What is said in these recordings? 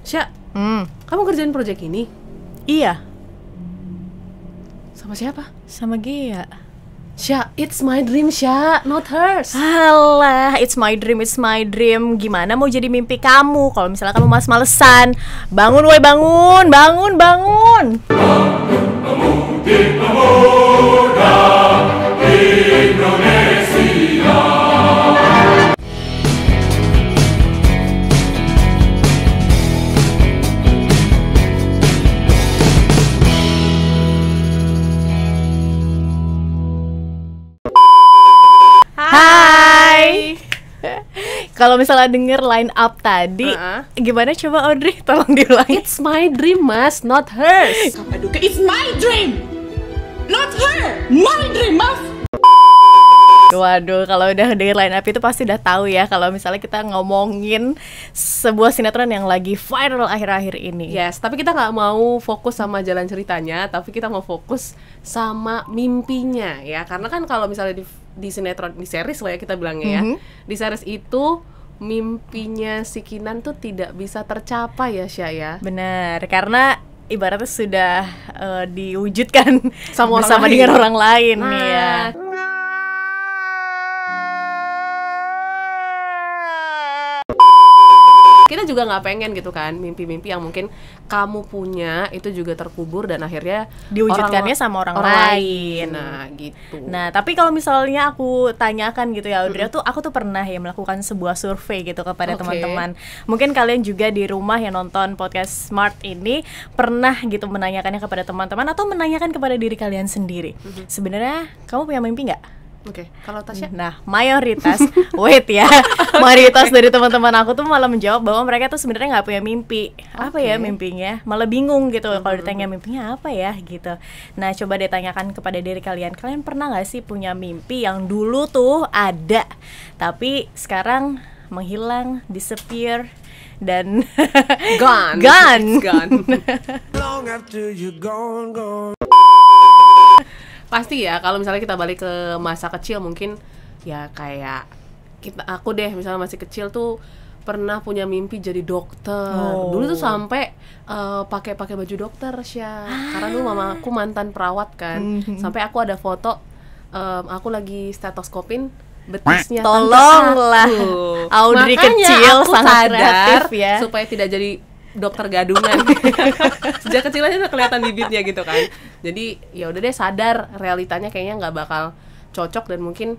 Sya, kamu kerjain project ini? Iya, Sama siapa? sama Gia. Sya, it's my dream, Sya, not hers. Halah, it's my dream, it's my dream. Gimana mau jadi mimpi kamu kalau misalnya kamu males-malesan? Bangun woi, bangun, bangun, bangun. Hai. Kalau misalnya denger line up tadi, gimana coba Audrey? Tolong diulangi. It's my dream, Mas, not hers. Aduh, it's my dream, not her. My dream, mas. Waduh, kalau udah denger line up itu pasti udah tahu ya kalau misalnya kita ngomongin sebuah sinetron yang lagi viral akhir-akhir ini. Yes, tapi kita nggak mau fokus sama jalan ceritanya, tapi kita mau fokus sama mimpinya ya. Karena kan kalau misalnya di sinetron, di series lah ya kita bilangnya ya, di series itu mimpinya si Kinan tuh tidak bisa tercapai ya, Sya ya. Benar, karena ibaratnya sudah diwujudkan Sama orang bersama lain. dengan orang lain nih ya. Kita juga nggak pengen gitu kan mimpi-mimpi yang mungkin kamu punya itu juga terkubur dan akhirnya Diwujudkannya sama orang lain. Nah gitu. Nah, tapi kalau misalnya aku tanyakan gitu ya Audrey, aku tuh pernah ya melakukan sebuah survei gitu kepada Oke. teman-teman. Mungkin kalian juga di rumah yang nonton podcast Smart ini pernah gitu menanyakannya kepada teman-teman atau menanyakan kepada diri kalian sendiri. Sebenarnya kamu punya mimpi nggak? Oke, kalau Tasya Nah, mayoritas, mayoritas dari teman-teman aku tuh malah menjawab bahwa mereka tuh sebenarnya nggak punya mimpi. Apa ya mimpinya? Malah bingung gitu kalau ditanya mimpinya apa ya gitu. Nah, coba deh tanyakan kepada diri kalian. Kalian pernah nggak sih punya mimpi yang dulu tuh ada, tapi sekarang menghilang, disappear, dan gone. Gone. It's gone. Long after you're gone, gone. Pasti ya kalau misalnya kita balik ke masa kecil mungkin ya kayak aku deh misalnya masih kecil tuh pernah punya mimpi jadi dokter. Dulu tuh sampai pakai baju dokter, Sya. Karena dulu mama aku mantan perawat kan. Sampai aku ada foto aku lagi stetoskopin betisnya tante Tolonglah, aku. Audrey Makanya kecil aku sangat sadar kreatif ya. supaya tidak jadi dokter gadungan. Sejak kecil aja udah kelihatan bibitnya gitu kan. Jadi ya udah deh sadar realitanya kayaknya nggak bakal cocok dan mungkin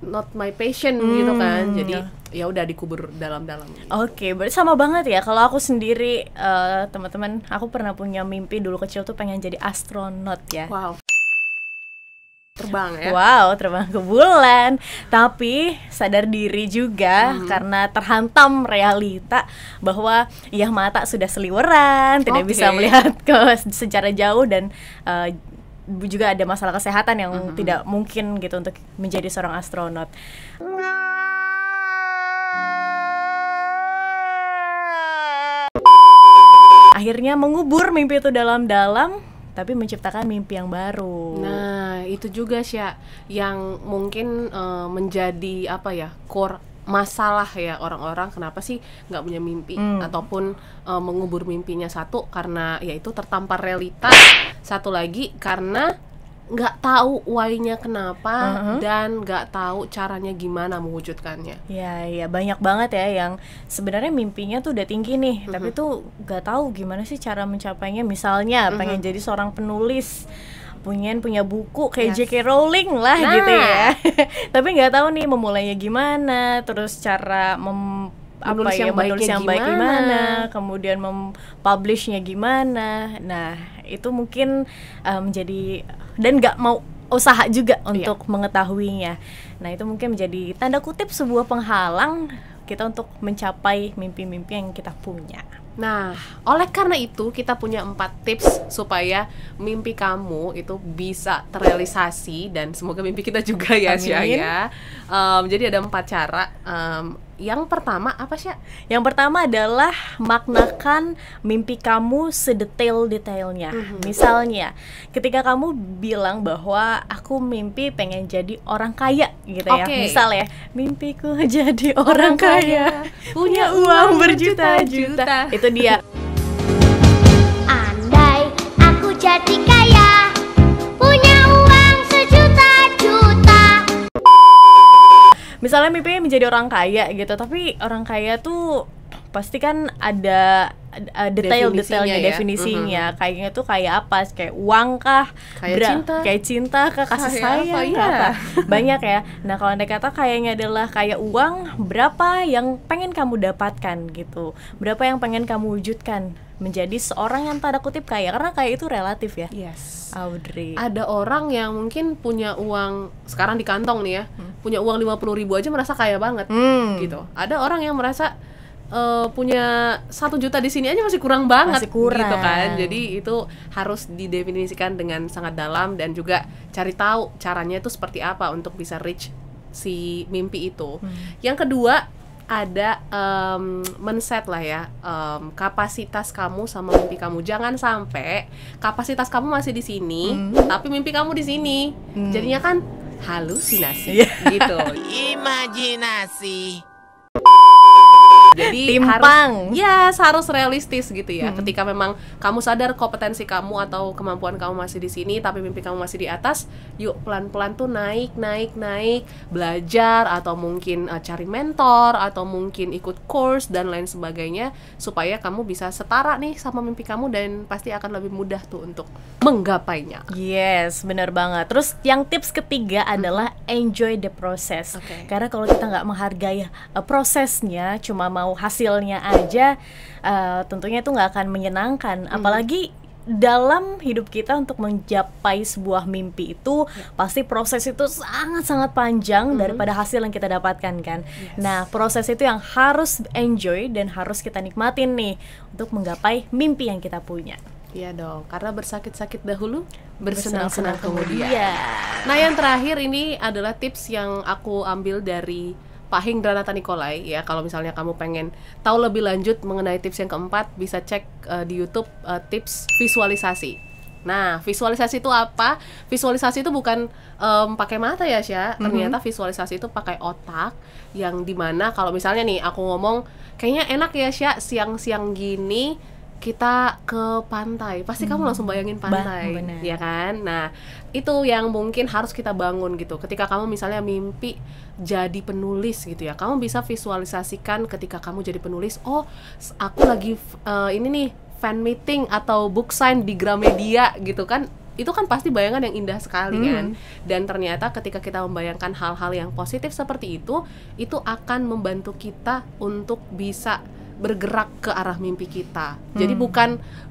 not my passion gitu kan. Jadi ya udah dikubur dalam-dalam. Oke, berarti sama banget ya. Kalau aku sendiri, teman-teman, aku pernah punya mimpi dulu kecil tuh pengen jadi astronot ya. Wow. Terbang ya. Wow, terbang ke bulan. Tapi sadar diri juga karena terhantam realita bahwa ya mata sudah seliweran, tidak bisa melihat secara jauh dan juga ada masalah kesehatan yang tidak mungkin gitu untuk menjadi seorang astronot. Akhirnya mengubur mimpi itu dalam-dalam, tapi menciptakan mimpi yang baru. Nah, itu juga Sya yang mungkin menjadi apa ya, core masalah ya orang-orang kenapa sih nggak punya mimpi ataupun mengubur mimpinya. Satu karena yaitu tertampar realita, satu lagi karena nggak tahu why-nya kenapa dan nggak tahu caranya gimana mewujudkannya. Ya banyak banget ya yang sebenarnya mimpinya tuh udah tinggi nih, tapi tuh nggak tahu gimana sih cara mencapainya. Misalnya pengen jadi seorang penulis, punya buku kayak J.K. Rowling lah gitu ya. Tapi nggak tahu nih memulainya gimana, terus cara menulis yang baik gimana, kemudian mempublishnya gimana. Nah, itu mungkin menjadi, dan nggak mau usaha juga untuk mengetahuinya. Nah, itu mungkin menjadi tanda kutip sebuah penghalang kita untuk mencapai mimpi-mimpi yang kita punya. Nah, oleh karena itu kita punya 4 tips supaya mimpi kamu itu bisa terrealisasi dan semoga mimpi kita juga ya, Sya ya. Jadi ada 4 cara Yang pertama apa sih? Yang pertama adalah maknakan mimpi kamu sedetail-detailnya. Misalnya, ketika kamu bilang bahwa aku mimpi pengen jadi orang kaya gitu ya. Oke. Misal ya, mimpiku jadi orang kaya, punya uang berjuta-juta. Itu dia. Andai aku jadi kaya, punya uang sejuta-juta. Misalnya mimpinya menjadi orang kaya gitu, tapi orang kaya tuh pasti kan ada detail-detailnya, Definisinya ya. definisinya. Kayaknya tuh kayak apa? Kayak uang kah? Kayak cinta kah? Kasih Kayak sayang apa, kah? ya? Apa? Banyak ya. Nah, kalau Anda kata kayaknya adalah kayak uang, berapa yang pengen kamu dapatkan gitu? Berapa yang pengen kamu wujudkan menjadi seorang yang tanda kutip kaya? Karena kaya itu relatif ya. Yes. Audrey. Ada orang yang mungkin punya uang sekarang di kantong nih ya, punya uang 50.000 aja merasa kaya banget, gitu. Ada orang yang merasa punya 1 juta di sini aja masih kurang banget, Masih kurang. gitu kan. Jadi itu harus didefinisikan dengan sangat dalam dan juga cari tahu caranya itu seperti apa untuk bisa reach si mimpi itu. Yang kedua ada men-set lah ya kapasitas kamu sama mimpi kamu. Jangan sampai kapasitas kamu masih di sini, tapi mimpi kamu di sini. Jadinya kan halusinasi, gitu. Imajinasi. Jadi Timpang. harus realistis gitu ya. Ketika memang kamu sadar kompetensi kamu atau kemampuan kamu masih di sini, tapi mimpi kamu masih di atas, yuk pelan-pelan tuh naik, belajar atau mungkin cari mentor atau mungkin ikut course dan lain sebagainya supaya kamu bisa setara nih sama mimpi kamu dan pasti akan lebih mudah tuh untuk menggapainya. Yes, benar banget. Terus yang tips ketiga adalah enjoy the process. Oke. Karena kalau kita nggak menghargai prosesnya, cuma mau hasilnya aja, tentunya itu nggak akan menyenangkan. Apalagi dalam hidup kita untuk mencapai sebuah mimpi itu pasti proses itu sangat-sangat panjang daripada hasil yang kita dapatkan kan. Nah, proses itu yang harus enjoy dan harus kita nikmatin nih untuk menggapai mimpi yang kita punya. Iya dong, karena bersakit-sakit dahulu, bersenang-senang kemudian. Iya. Nah, yang terakhir ini adalah tips yang aku ambil dari Pak Hingranata Nikolai ya. Kalau misalnya kamu pengen tahu lebih lanjut mengenai tips yang keempat, bisa cek di YouTube tips visualisasi. Nah, visualisasi itu apa? Visualisasi itu bukan pakai mata ya, Sya. Ternyata visualisasi itu pakai otak, yang dimana kalau misalnya nih aku ngomong kayaknya enak ya, Sya, siang-siang gini kita ke pantai, pasti kamu langsung bayangin pantai, bener. ya kan? Nah, itu yang mungkin harus kita bangun gitu. Ketika kamu misalnya mimpi jadi penulis gitu ya, kamu bisa visualisasikan ketika kamu jadi penulis, oh aku lagi ini nih fan meeting atau book sign di Gramedia gitu kan. Itu kan pasti bayangan yang indah sekali kan. Dan ternyata ketika kita membayangkan hal-hal yang positif seperti itu akan membantu kita untuk bisa bergerak ke arah mimpi kita. Jadi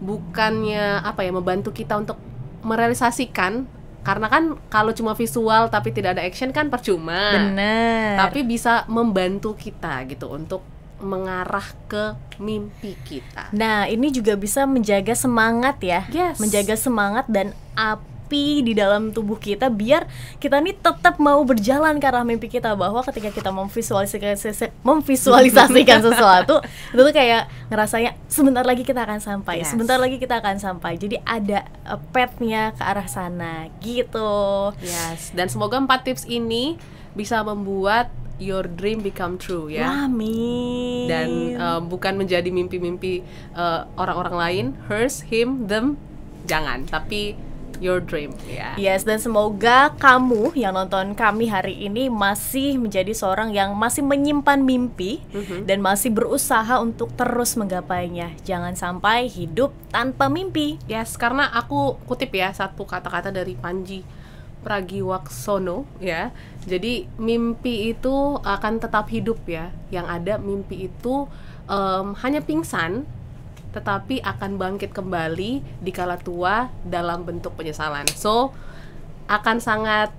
bukannya apa ya, membantu kita untuk merealisasikan, karena kan kalau cuma visual tapi tidak ada action kan percuma. Bener. Tapi bisa membantu kita gitu untuk mengarah ke mimpi kita. Nah, ini juga bisa menjaga semangat ya. Yes. Menjaga semangat dan api di dalam tubuh kita biar kita nih tetap mau berjalan ke arah mimpi kita. Bahwa ketika kita memvisualisasikan sesuatu, itu tuh kayak ngerasanya sebentar lagi kita akan sampai. Yes. Sebentar lagi kita akan sampai. Jadi ada path-nya ke arah sana gitu. Yes, dan semoga 4 tips ini bisa membuat your dream become true ya. Amin. Dan bukan menjadi mimpi-mimpi orang-orang lain, hers, him, them, jangan, tapi your dream ya. Yes, dan semoga kamu yang nonton kami hari ini masih menjadi seorang yang masih menyimpan mimpi dan masih berusaha untuk terus menggapainya. Jangan sampai hidup tanpa mimpi. Yes, karena aku kutip ya satu kata-kata dari Panji Pragiwaksono ya. Jadi mimpi itu akan tetap hidup ya. Yang ada mimpi itu hanya pingsan, tetapi akan bangkit kembali di kala tua dalam bentuk penyesalan. So, akan sangat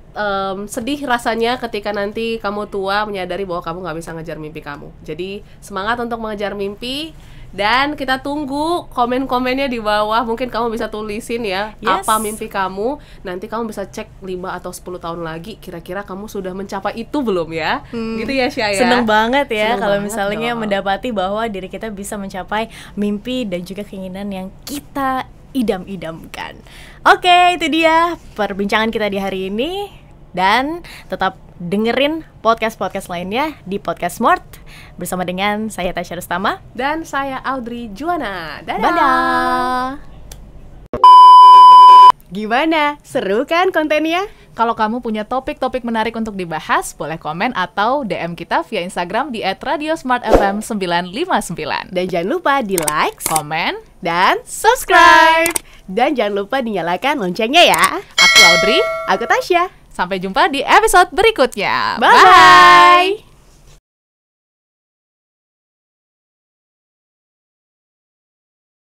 sedih rasanya ketika nanti kamu tua menyadari bahwa kamu nggak bisa ngejar mimpi kamu. Jadi semangat untuk mengejar mimpi Dan kita tunggu komen-komennya di bawah. Mungkin kamu bisa tulisin ya, apa mimpi kamu. Nanti kamu bisa cek 5 atau 10 tahun lagi, kira-kira kamu sudah mencapai itu belum ya? Gitu ya, Syah ya. Seneng banget ya Seneng kalau banget misalnya dong. mendapati bahwa diri kita bisa mencapai mimpi dan juga keinginan yang kita idam-idamkan. Oke, itu dia perbincangan kita di hari ini. Dan tetap dengerin podcast-podcast lainnya di Podcast Smart bersama dengan saya Tasya Rustama Dan saya Audrey Juana. Dadah. Dadah. Gimana? Seru kan kontennya? Kalau kamu punya topik-topik menarik untuk dibahas, boleh komen atau DM kita via Instagram di @radiosmartfm959. Dan jangan lupa di like, Komen, dan subscribe. Dan jangan lupa dinyalakan loncengnya ya. aku Audrey. Aku Tasya. Sampai jumpa di episode berikutnya. Bye.